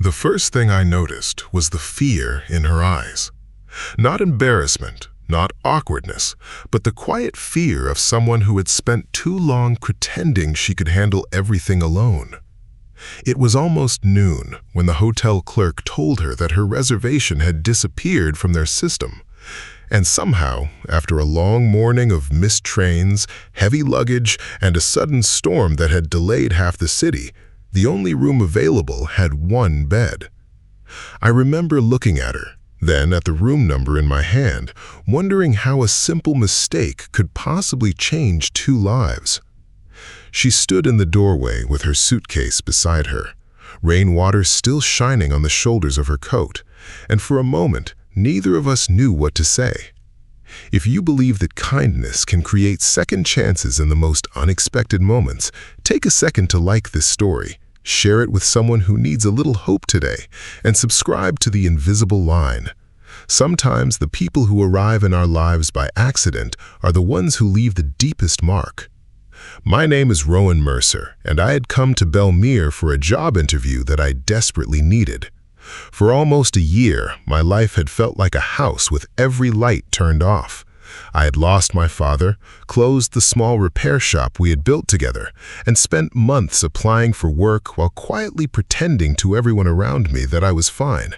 The first thing I noticed was the fear in her eyes. Not embarrassment, not awkwardness, but the quiet fear of someone who had spent too long pretending she could handle everything alone. It was almost noon when the hotel clerk told her that her reservation had disappeared from their system. And somehow, after a long morning of missed trains, heavy luggage, and a sudden storm that had delayed half the city, the only room available had one bed. I remember looking at her, then at the room number in my hand, wondering how a simple mistake could possibly change two lives. She stood in the doorway with her suitcase beside her, rainwater still shining on the shoulders of her coat, and for a moment, neither of us knew what to say. If you believe that kindness can create second chances in the most unexpected moments, take a second to like this story, share it with someone who needs a little hope today, and subscribe to The Invisible Line. Sometimes the people who arrive in our lives by accident are the ones who leave the deepest mark. My name is Rowan Mercer, and I had come to Bellmere for a job interview that I desperately needed. For almost a year, my life had felt like a house with every light turned off. I had lost my father, closed the small repair shop we had built together, and spent months applying for work while quietly pretending to everyone around me that I was fine.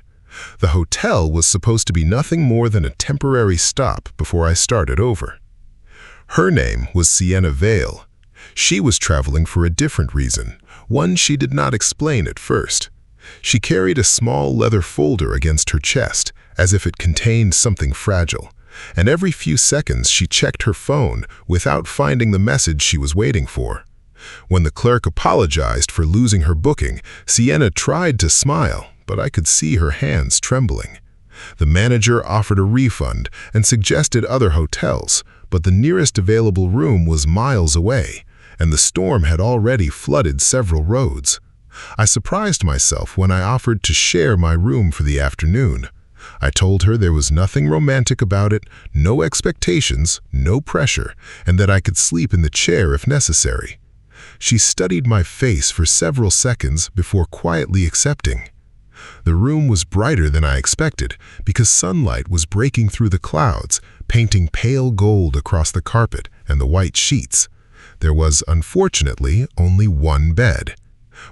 The hotel was supposed to be nothing more than a temporary stop before I started over. Her name was Sienna. She was traveling for a different reason, one she did not explain at first. She carried a small leather folder against her chest, as if it contained something fragile, and every few seconds she checked her phone without finding the message she was waiting for. When the clerk apologized for losing her booking, Sienna tried to smile, but I could see her hands trembling. The manager offered a refund and suggested other hotels, but the nearest available room was miles away, and the storm had already flooded several roads. I surprised myself when I offered to share my room for the afternoon. I told her there was nothing romantic about it, no expectations, no pressure, and that I could sleep in the chair if necessary. She studied my face for several seconds before quietly accepting. The room was brighter than I expected because sunlight was breaking through the clouds, painting pale gold across the carpet and the white sheets. There was, unfortunately, only one bed.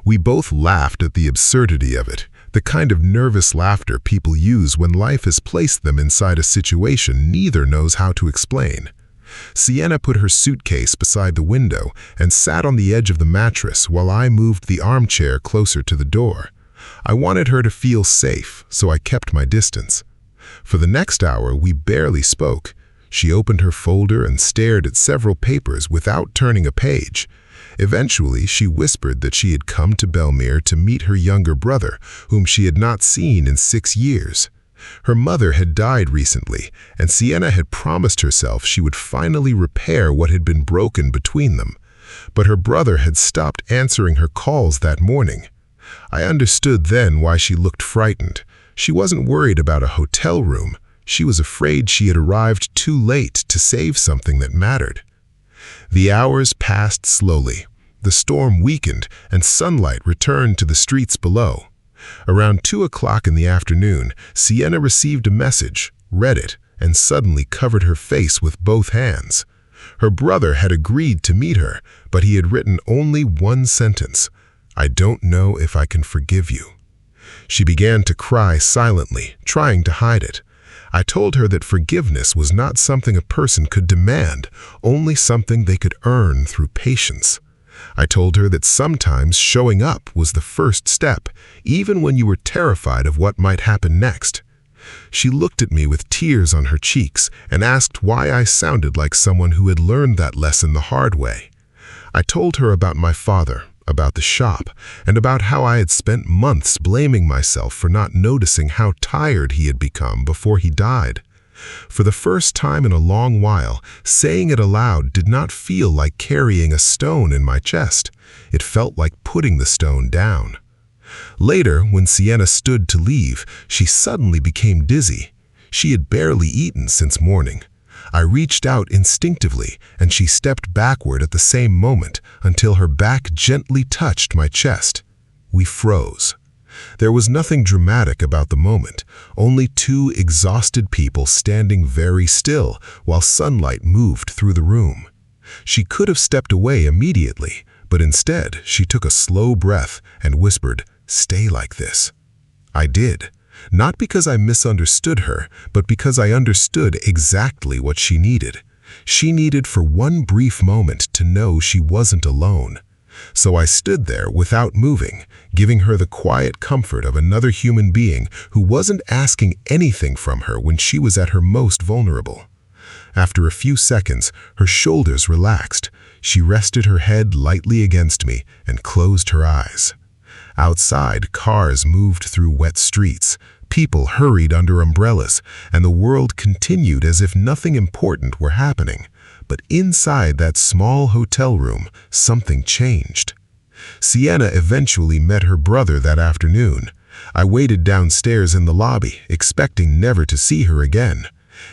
We both laughed at the absurdity of it, the kind of nervous laughter people use when life has placed them inside a situation neither knows how to explain. Sienna put her suitcase beside the window and sat on the edge of the mattress while I moved the armchair closer to the door. I wanted her to feel safe, so I kept my distance. For the next hour, we barely spoke. She opened her folder and stared at several papers without turning a page. Eventually, she whispered that she had come to Bellmere to meet her younger brother, whom she had not seen in 6 years. Her mother had died recently, and Sienna had promised herself she would finally repair what had been broken between them. But her brother had stopped answering her calls that morning. I understood then why she looked frightened. She wasn't worried about a hotel room. She was afraid she had arrived too late to save something that mattered. The hours passed slowly. The storm weakened, and sunlight returned to the streets below. Around 2 o'clock in the afternoon, Sienna received a message, read it, and suddenly covered her face with both hands. Her brother had agreed to meet her, but he had written only one sentence: "I don't know if I can forgive you." She began to cry silently, trying to hide it. I told her that forgiveness was not something a person could demand, only something they could earn through patience. I told her that sometimes showing up was the first step, even when you were terrified of what might happen next. She looked at me with tears on her cheeks and asked why I sounded like someone who had learned that lesson the hard way. I told her about my father, about the shop, and about how I had spent months blaming myself for not noticing how tired he had become before he died. For the first time in a long while, saying it aloud did not feel like carrying a stone in my chest. It felt like putting the stone down. Later, when Sienna stood to leave, she suddenly became dizzy. She had barely eaten since morning. I reached out instinctively, and she stepped backward at the same moment until her back gently touched my chest. We froze. There was nothing dramatic about the moment, only two exhausted people standing very still while sunlight moved through the room. She could have stepped away immediately, but instead she took a slow breath and whispered, "Stay like this." I did, not because I misunderstood her, but because I understood exactly what she needed. She needed for one brief moment to know she wasn't alone. So I stood there without moving, giving her the quiet comfort of another human being who wasn't asking anything from her when she was at her most vulnerable. After a few seconds, her shoulders relaxed. She rested her head lightly against me and closed her eyes. Outside, cars moved through wet streets. People hurried under umbrellas, and the world continued as if nothing important were happening. But inside that small hotel room, something changed. Sienna eventually met her brother that afternoon. I waited downstairs in the lobby, expecting never to see her again.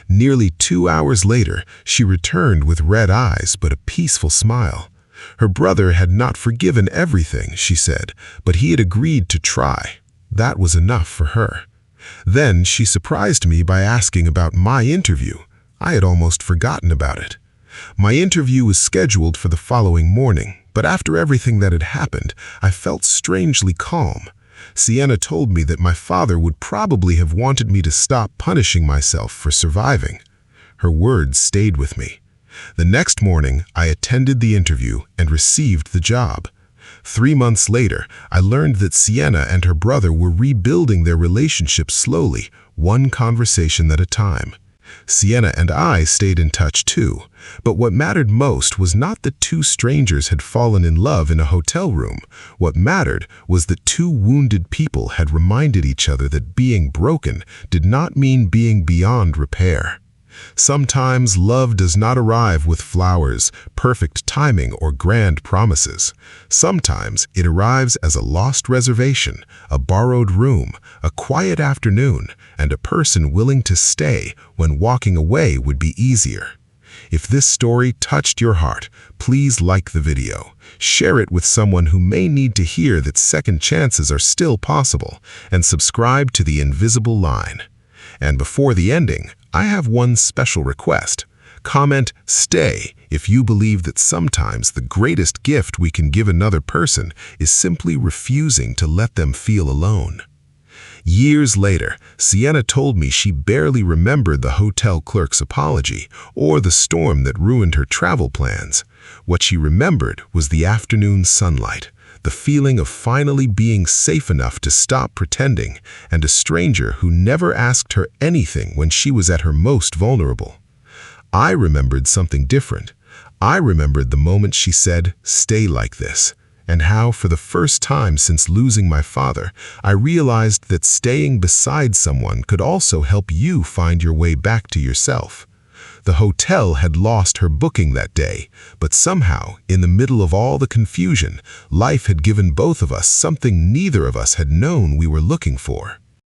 Nearly 2 hours later, she returned with red eyes but a peaceful smile. Her brother had not forgiven everything, she said, but he had agreed to try. That was enough for her. Then she surprised me by asking about my interview. I had almost forgotten about it. My interview was scheduled for the following morning, but after everything that had happened, I felt strangely calm. Sienna told me that my father would probably have wanted me to stop punishing myself for surviving. Her words stayed with me. The next morning, I attended the interview and received the job. 3 months later, I learned that Sienna and her brother were rebuilding their relationship slowly, one conversation at a time. Sienna and I stayed in touch too, but what mattered most was not that two strangers had fallen in love in a hotel room. What mattered was that two wounded people had reminded each other that being broken did not mean being beyond repair. Sometimes love does not arrive with flowers, perfect timing, or grand promises. Sometimes it arrives as a lost reservation, a borrowed room, a quiet afternoon, and a person willing to stay when walking away would be easier. If this story touched your heart, please like the video, share it with someone who may need to hear that second chances are still possible, and subscribe to The Invisible Line. And before the ending, I have one special request. Comment "Stay" if you believe that sometimes the greatest gift we can give another person is simply refusing to let them feel alone. Years later, Sienna told me she barely remembered the hotel clerk's apology or the storm that ruined her travel plans. What she remembered was the afternoon sunlight, the feeling of finally being safe enough to stop pretending, and a stranger who never asked her anything when she was at her most vulnerable. I remembered something different. I remembered the moment she said, "Stay like this," and how, for the first time since losing my father, I realized that staying beside someone could also help you find your way back to yourself. The hotel had lost her booking that day, but somehow, in the middle of all the confusion, life had given both of us something neither of us had known we were looking for.